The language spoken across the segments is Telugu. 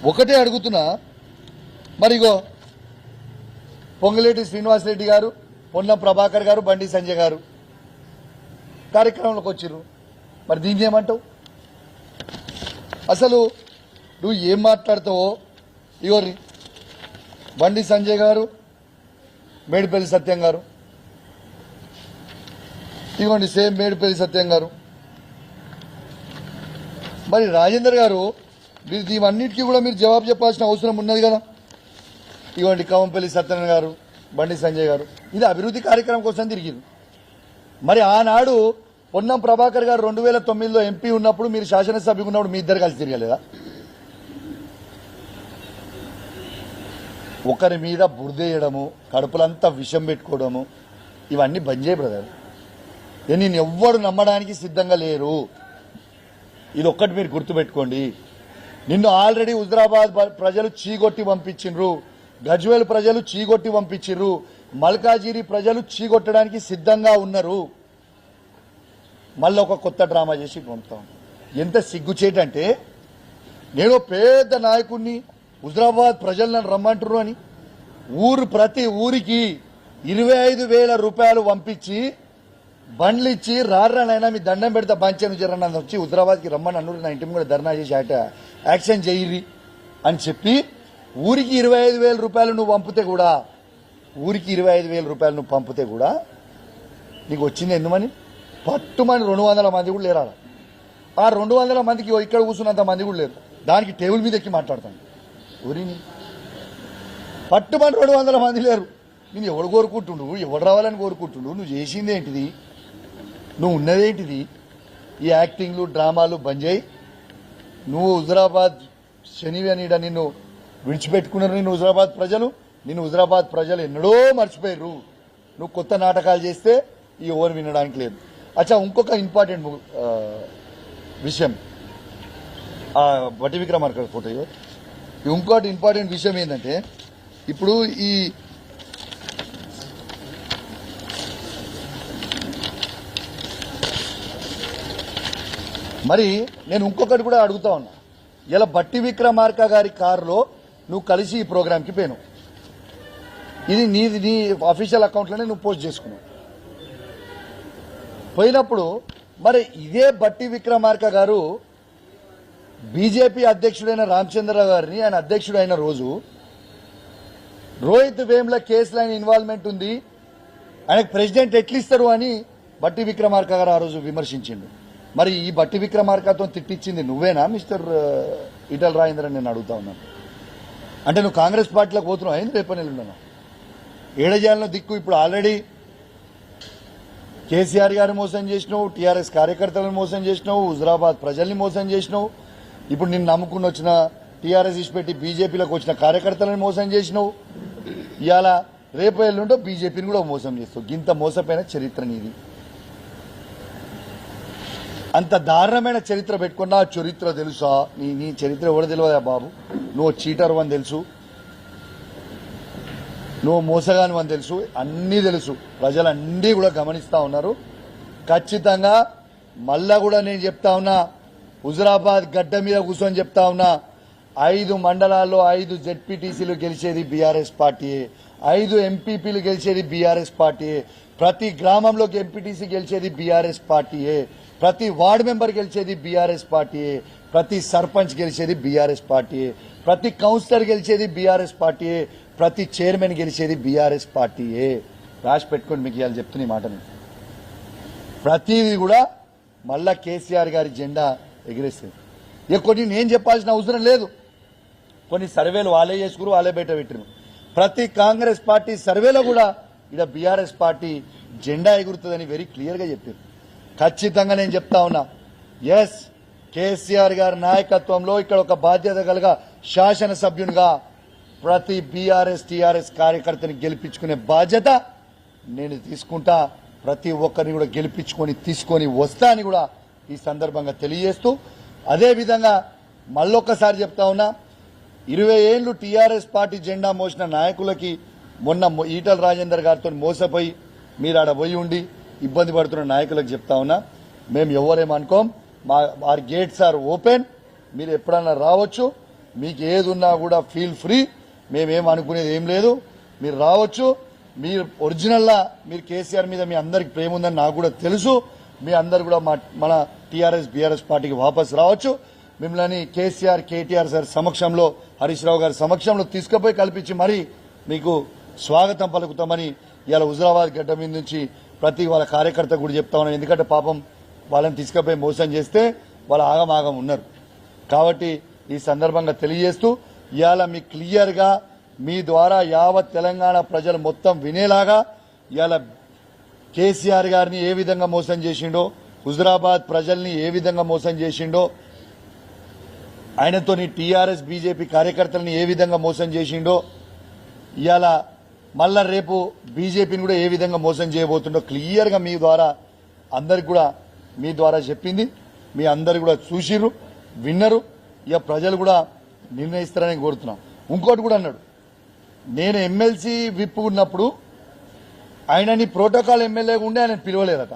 ఒకటే అడుగుతున్నా, మరిగో పొంగులేటి శ్రీనివాసరెడ్డి గారు, పొన్నం ప్రభాకర్ గారు, బండి సంజయ్ గారు కార్యక్రమంలోకి వచ్చిర్రు. మరి దీన్ని ఏమంటావు? అసలు నువ్వు ఏం మాట్లాడతావో ఇగో బండి సంజయ్ గారు, మేడిపల్లి సత్యం గారు, ఇదిగోండి సేమ్ మేడిపల్లి సత్యం గారు. మరి రాజేందర్ గారు మీరు ఇవన్నిటికీ కూడా మీరు జవాబు చెప్పాల్సిన అవసరం ఉన్నది కదా. ఇవ్వండి కవంపల్లి సత్యనారాయణ గారు, బండి సంజయ్ గారు, ఇది అభివృద్ధి కార్యక్రమం కోసం తిరిగింది. మరి ఆనాడు పొన్నం ప్రభాకర్ గారు 2009లో ఎంపీ ఉన్నప్పుడు, మీరు శాసనసభ్యులు ఉన్నప్పుడు మీ ఇద్దరు కలిసి తిరగలేదా? ఒకరి మీద బురదేయడము, కడుపులంతా విషం పెట్టుకోవడము, ఇవన్నీ బంద్ చేయ బ్రదర్. నేను ఎవ్వరు నమ్మడానికి సిద్ధంగా లేరు. ఇది ఒక్కటి మీరు గుర్తుపెట్టుకోండి. నిన్ను ఆల్రెడీ హుజరాబాద్ ప్రజలు చీగొట్టి పంపించిండ్రు, గజ్వేల్ ప్రజలు చీగొట్టి పంపించిండ్రు, మల్కాజిగిరి ప్రజలు చీగొట్టడానికి సిద్ధంగా ఉన్నారు. మళ్ళీ ఒక కొత్త డ్రామా చేసి పంపుతాం. ఎంత సిగ్గుచేటంటే, నేను పెద్ద నాయకుడిని, హుజరాబాద్ ప్రజలు నన్ను రమ్మంటారు అని ప్రతి ఊరికి 25,000 రూపాయలు పంపించి బండ్లు ఇచ్చి రానైనా మీ దండం పెడతా బంచాను జరన్న వచ్చి హుజరాబాద్కి రమ్మని అన్నారు. నా ఇంటి కూడా ధర్నా చేసి యాక్షన్ చేయరి అని చెప్పి ఊరికి 25,000 రూపాయలు నువ్వు పంపితే కూడా, ఊరికి 25,000 రూపాయలు నువ్వు పంపితే కూడా నీకు వచ్చింది ఎందుమని? పట్టుమని 200 మంది కూడా లేరా. ఆ 200 మందికి ఇక్కడ కూర్చున్నంత మంది కూడా లేరు. దానికి టేబుల్ మీద ఎక్కి మాట్లాడతాను. ఊరిని పట్టుమని 200 మంది లేరు. నేను ఎవడు కోరుకుంటుండు, ఎవడు రావాలని కోరుకుంటుండు? నువ్వు చేసింది ఏంటిది? నువ్వు ఉన్నదేంటిది? ఈ యాక్టింగ్లు డ్రామాలు బంద్ చేయి. నువ్వు హుజరాబాద్ శనివనీడ నిన్ను విడిచిపెట్టుకున్నారు. నిన్ను హుజరాబాద్ ప్రజలు ఎన్నడో మర్చిపోయారు. నువ్వు కొత్త నాటకాలు చేస్తే ఈ ఓవర్ వినడానికి లేదు. అచ్చా, ఇంకొక ఇంపార్టెంట్ విషయం, బట్టి విక్రమార్క ఫోటో. ఇంకోటి ఇంపార్టెంట్ విషయం ఏంటంటే, ఇప్పుడు ఈ మరి నేను ఇంకొకటి కూడా అడుగుతా ఉన్నా. ఇలా బట్టి విక్రమార్క గారి కారులో నువ్వు కలిసి ఈ ప్రోగ్రాంకి పోయినావు. ఇది నీ అఫీషియల్ అకౌంట్లోనే నువ్వు పోస్ట్ చేసుకున్నావు. పోయినప్పుడు మరి ఇదే బట్టి విక్రమార్క గారు బీజేపీ అధ్యక్షుడైన రామచంద్రరావు గారిని, ఆయన అధ్యక్షుడు అయిన రోజు రోహిత్ వేముల కేసులో ఆయన ఇన్వాల్వ్మెంట్ ఉంది, ఆయనకు ప్రెసిడెంట్ ఎట్లిస్తారు అని బట్టి విక్రమార్క గారు ఆ రోజు విమర్శించిండు. మరి ఈ బట్టి విక్రమార్కతో తిట్టించింది నువ్వేనా మిస్టర్ ఈటల రాజేందర్ అని నేను అడుగుతా ఉన్నాను. అంటే నువ్వు కాంగ్రెస్ పార్టీలోకి పోతున్నావు అయింది, రేపు నెలలున్నాను ఏడజాలను దిక్కు. ఇప్పుడు ఆల్రెడీ కేసీఆర్ గారిని మోసం చేసినావు, టీఆర్ఎస్ కార్యకర్తలను మోసం చేసినావు, హుజరాబాద్ ప్రజల్ని మోసం చేసినావు. ఇప్పుడు నిన్ను నమ్ముకుని వచ్చిన టీఆర్ఎస్ ఇచ్చిపెట్టి బీజేపీలోకి వచ్చిన కార్యకర్తలను మోసం చేసినావు. ఇవాళ రేపు ఎల్లుంటో బీజేపీని కూడా మోసం చేస్తావు. ఇంత మోసపోయిన చరిత్ర నీది. అంత దారుణమైన చరిత్ర పెట్టుకున్నా చరిత్ర తెలుసా? నీ చరిత్ర ఎవరు తెలియదా బాబు? నువ్వు చీటర్ అని తెలుసు, నువ్వు మోసగాని అని తెలుసు, అన్నీ తెలుసు. ప్రజలన్నీ కూడా గమనిస్తా ఉన్నారు. ఖచ్చితంగా మళ్ళా కూడా నేను చెప్తా ఉన్నా, హుజరాబాద్ గడ్డ మీద కూర్చొని చెప్తా ఉన్నా, 5 మండలాల్లో 5 జెడ్పీటీసీలు గెలిచేది బీఆర్ఎస్ పార్టీయే, 5 ఎంపీపీలు గెలిచేది బీఆర్ఎస్ పార్టీయే, ప్రతి గ్రామంలోకి ఎంపీటీసీ గెలిచేది బీఆర్ఎస్ పార్టీయే, ప్రతి వార్డు మెంబర్ గెలిచేది బీఆర్ఎస్ పార్టీయే, ప్రతి సర్పంచ్ గెలిచేది బీఆర్ఎస్ పార్టీయే, ప్రతి కౌన్సిలర్ గెలిచేది బీఆర్ఎస్ పార్టీయే, ప్రతి చైర్మన్ గెలిచేది బీఆర్ఎస్ పార్టీయే. రాసి పెట్టుకోండి, మీకు ఇవాళ చెప్తున్న ఈ మాటని. ప్రతిదీ కూడా మళ్ళా కేసీఆర్ గారి జెండా ఎగిరేస్తుంది. ఇక కొన్ని నేను చెప్పాల్సిన అవసరం లేదు. కొన్ని సర్వేలు వాళ్ళే చేసుకురు, వాళ్ళే బయట పెట్టిరు. ప్రతి కాంగ్రెస్ పార్టీ సర్వేలో కూడా ఇక్కడ బీఆర్ఎస్ పార్టీ జెండా ఎగురుతుందని వెరీ క్లియర్గా చెప్పారు. ఖచ్చితంగా నేను చెప్తా ఉన్నా, ఎస్, కేసీఆర్ గారి నాయకత్వంలో ఇక్కడ ఒక బాధ్యత కలిగా శాసనసభ్యునిగా ప్రతి బీఆర్ఎస్ టీఆర్ఎస్ కార్యకర్తని గెలిపించుకునే బాధ్యత నేను తీసుకుంటా. ప్రతి ఒక్కరిని కూడా గెలిపించుకొని తీసుకొని వస్తా అని కూడా ఈ సందర్భంగా తెలియజేస్తూ, అదేవిధంగా మళ్ళొక్కసారి చెప్తా ఉన్నా, 20 ఏళ్లు టీఆర్ఎస్ పార్టీ జెండా మోసిన నాయకులకి మొన్న ఈటల రాజేందర్ గారితో మోసపోయి మీరు ఆడ పోయి ఉండి ఇబ్బంది పడుతున్న నాయకులకు చెప్తా ఉన్నా, మేము ఎవరేమనుకోం. our gates are open. మీరు ఎప్పుడన్నా రావచ్చు. మీకు ఏది ఉన్నా కూడా ఫీల్ ఫ్రీ. మేమేం అనుకునేది ఏం లేదు. మీరు రావచ్చు. మీరు ఒరిజినల్లా మీరు కేసీఆర్ మీద మీ అందరికి ప్రేమ ఉందని నాకు కూడా తెలుసు. మీ అందరు కూడా మన టీఆర్ఎస్ బీఆర్ఎస్ పార్టీకి వాపస్ రావచ్చు. మిమ్మల్ని కేసీఆర్ కేటీఆర్ సార్ సమక్షంలో హరీష్ రావు గారి సమక్షంలో తీసుకుపోయి కల్పించి మరీ మీకు స్వాగతం పలుకుతామని ఇవాళ హుజరాబాద్ గడ్డ మీద నుంచి ప్రతి వాళ్ళ కార్యకర్త కూడా చెప్తా ఉన్నాను. ఎందుకంటే పాపం వాళ్ళని తీసుకుపోయి మోసం చేస్తే వాళ్ళు ఆగమాగం ఉన్నారు. కాబట్టి ఈ సందర్భంగా తెలియజేస్తూ ఇవాళ మీ క్లియర్గా మీ ద్వారా యావత్ తెలంగాణ ప్రజలు మొత్తం వినేలాగా ఇవాళ కేసీఆర్ గారిని ఏ విధంగా మోసం చేసిండో, హుజరాబాద్ ప్రజల్ని ఏ విధంగా మోసం చేసిండో, ఆయనతోని టీఆర్ఎస్ బీజేపీ కార్యకర్తలని ఏ విధంగా మోసం చేసిండో, ఇవాళ మళ్ళా రేపు బీజేపీని కూడా ఏ విధంగా మోసం చేయబోతుండో క్లియర్గా మీ ద్వారా అందరికి కూడా మీ ద్వారా చెప్పింది. మీ అందరు కూడా చూసిర్రు, విన్నరు. ఇక ప్రజలు కూడా నిర్ణయిస్తారని కోరుతున్నాం. ఇంకోటి కూడా అన్నాడు, నేను ఎమ్మెల్సీ విప్ ఉన్నప్పుడు ఆయనని ప్రోటోకాల్ ఎమ్మెల్యేగా ఉండి ఆయన పిలవలేదట.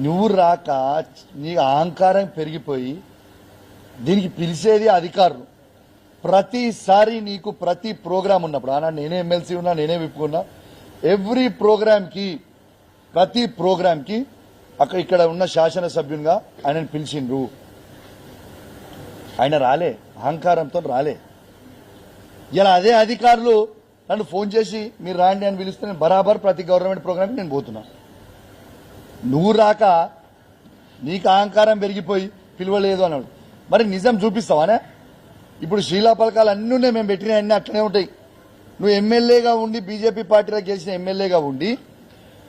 నువ్వు రాక నీ అహంకారం పెరిగిపోయి దీనికి పిలిచేది అధికారులు. ప్రతిసారి నీకు ప్రతి ప్రోగ్రాం ఉన్నప్పుడు అన్నా నేనే ఎమ్మెల్సీ ఉన్నా, నేనే విప్పుకున్నా, ఎవ్రీ ప్రోగ్రాంకి ప్రతి ప్రోగ్రాంకి ఇక్కడ ఉన్న శాసనసభ్యునిగా ఆయనను పిలిచిండ్రు. ఆయన రాలే, అహంకారంతో రాలే. ఇలా అదే అధికారులు నన్ను ఫోన్ చేసి మీరు రాండి అని పిలిస్తే నేను బరాబర్ ప్రతి గవర్నమెంట్ ప్రోగ్రాంకి నేను పోతున్నా. నువ్వు రాక నీకు అహంకారం పెరిగిపోయి పిలవలేదు అన్నాడు. మరి నిజం చూపిస్తావానే? ఇప్పుడు శీలా పలకాలు అన్నీ ఉన్నాయి, మేము పెట్టిన అన్నీ అట్లనే ఉంటాయి. నువ్వు ఎమ్మెల్యేగా ఉండి బీజేపీ పార్టీలో గెలిచిన ఎమ్మెల్యేగా ఉండి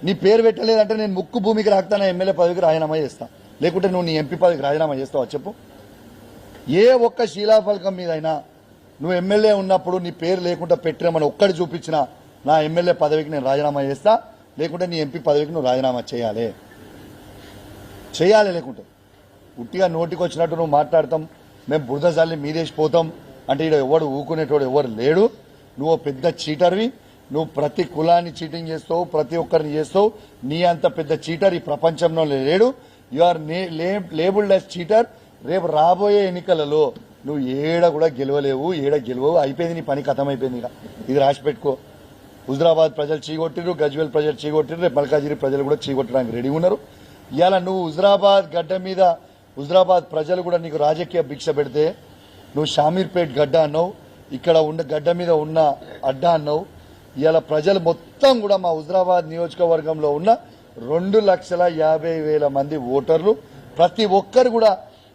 నీ పేరు పెట్టలేదంటే నేను ముక్కు భూమికి రాకుతాను, ఎమ్మెల్యే పదవికి రాజీనామా చేస్తా. లేకుంటే నువ్వు నీ ఎంపీ పదవికి రాజీనామా చేస్తావా చెప్పు? ఏ ఒక్క శీలాఫలకం మీదైనా నువ్వు ఎమ్మెల్యే ఉన్నప్పుడు నీ పేరు లేకుండా పెట్టినామని ఒక్కటి చూపించినా నా ఎమ్మెల్యే పదవికి నేను రాజీనామా చేస్తా, లేకుంటే నీ ఎంపీ పదవికి నువ్వు రాజీనామా చేయాలి. లేకుంటే ఉట్టిగా నోటికి వచ్చినట్టు నువ్వు మాట్లాడతాం, మేము బురద జల్లి మీదేసిపోతాం అంటే ఇక్కడ ఎవడు ఊకునేటోడు ఎవరు లేడు. నువ్వు పెద్ద చీటర్వి. నువ్వు ప్రతి కులాన్ని చీటింగ్ చేస్తావు, ప్రతి ఒక్కరిని చేస్తావు. నీ అంత పెద్ద చీటర్ ఈ ప్రపంచంలో లేడు. You are labelled as cheater. రేపు రాబోయే ఎన్నికలలో నువ్వు ఏడ కూడా గెలవలేవు, అయిపోయింది నీ పని, ఖతం అయిపోయింది. ఇది రాసి పెట్టుకో. హుజరాబాద్ ప్రజలు చీగొట్టిరు, గజ్వేల్ ప్రజలు చీగొట్టిరు, రేపు మల్కాజిరి ప్రజలు కూడా చీగొట్టడానికి రెడీ ఉన్నారు. ఇవాళ నువ్వు హుజరాబాద్ గడ్డ మీద హుజరాబాద్ ప్రజలు కూడా నీకు రాజకీయ భిక్ష పెడితే నువ్వు షామీర్పేట్ గడ్డ అన్నావు, ఇక్కడ ఉన్న గడ్డ మీద ఉన్న అడ్డా అన్నావు. ఇవాళ ప్రజలు మొత్తం కూడా మా హుజరాబాద్ నియోజకవర్గంలో ఉన్న 2,50,000 మంది ఓటర్లు, ప్రతి ఒక్కరు కూడా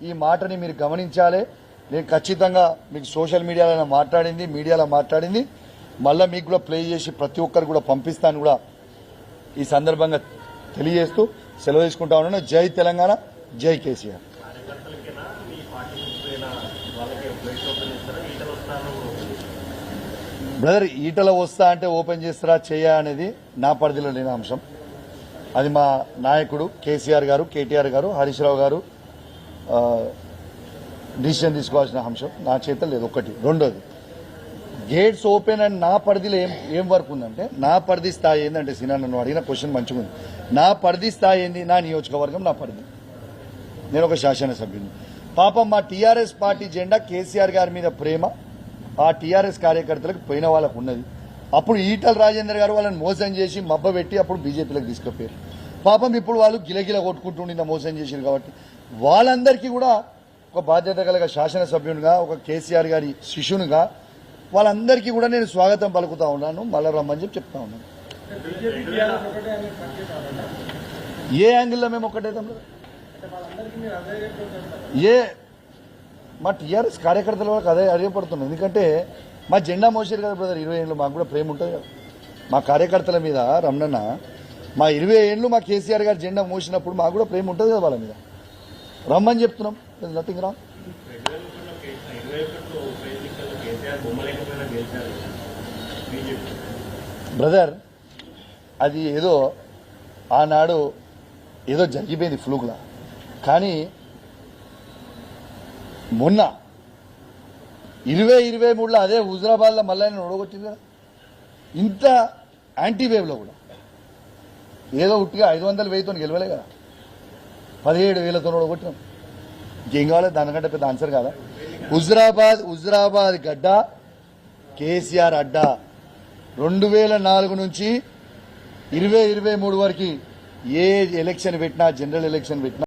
ఈ మాటని మీరు గమనించాలి. నేను ఖచ్చితంగా మీకు సోషల్ మీడియాలో మాట్లాడింది, మీడియాలో మాట్లాడింది మళ్ళీ మీకు కూడా ప్లే చేసి ప్రతి ఒక్కరు కూడా పంపిస్తాను కూడా ఈ సందర్భంగా తెలియజేస్తూ సెలవు తీసుకుంటా ఉన్నాను. జై తెలంగాణ, జై కేసీఆర్. బ్రదర్, ఈటల వస్తా అంటే ఓపెన్ చేస్తారా చేయ అనేది నా పరిధిలో లేని అంశం. అది మా నాయకుడు కేసీఆర్ గారు, కేటీఆర్ గారు, హరీష్ రావు గారు డిసిషన్ తీసుకోవాల్సిన అంశం. నా చేత లేదు. ఒకటి. రెండోది, గేట్స్ ఓపెన్ అండ్ నా పరిధిలో ఏం వర్క్ ఉందంటే, నా పరిధి స్థాయి ఏంటంటే సినా నన్ను అడిగిన క్వశ్చన్ మంచిగా ఉంది. నా పరిధి స్థాయి ఏంది? నా నియోజకవర్గం నా పరిధి. నేను ఒక శాసనసభ్యుని. పాపం మా టీఆర్ఎస్ పార్టీ జెండా కేసీఆర్ గారి మీద ప్రేమ ఆ టీఆర్ఎస్ కార్యకర్తలకు పోయిన వాళ్ళకు ఉన్నది. అప్పుడు ఈటల రాజేందర్ గారు వాళ్ళని మోసం చేసి మబ్బ పెట్టి అప్పుడు బీజేపీలకు తీసుకుపోయారు. పాపం ఇప్పుడు వాళ్ళు గిలగిల కొట్టుకుంటుండి మోసం చేశారు. కాబట్టి వాళ్ళందరికీ కూడా ఒక బాధ్యత కలిగ శాసనసభ్యునిగా, ఒక కేసీఆర్ గారి శిష్యునిగా వాళ్ళందరికీ కూడా నేను స్వాగతం పలుకుతా ఉన్నాను. మళ్ళా రమ్మని చెప్పి చెప్తా ఉన్నాను. ఏ యాంగిల్లో మేము ఒక్కటైతాం? మా టీఆర్ఎస్ కార్యకర్తల వరకు అదే అడిగపడుతున్నాం. ఎందుకంటే మా జెండా మోసారు కదా బ్రదర్ 20 ఏళ్ళు. మాకు కూడా ప్రేమ ఉంటుంది కదా మా కార్యకర్తల మీద. రమణన్న, మా 20 ఏళ్ళు మా కేసీఆర్ గారు జెండా మోసినప్పుడు మాకు కూడా ప్రేమ ఉంటుంది కదా వాళ్ళ మీద. రమ్మని చెప్తున్నాం. Nothing wrong. బ్రదర్, అది ఏదో ఆనాడు ఏదో జరిగిపోయింది ఫ్లూక్లా. కానీ మొన్న 2023లో అదే హుజరాబాద్లో మళ్ళీ ఆయన ఓడగొట్టింది కదా. ఇంత యాంటీ వేవ్లో కూడా ఏదో ఉట్టిగా 500,000తో గెలవలే కదా, 17,000తో ఓడగొట్టినాం. ఇంకేం కావాలి దానికంటే పెద్ద ఆన్సర్ కాదా? హుజరాబాద్ గడ్డ కేసీఆర్ అడ్డా 2004 నుంచి 2023 వరకు ఏ ఎలక్షన్ పెట్టినా జనరల్ ఎలక్షన్ పెట్టినా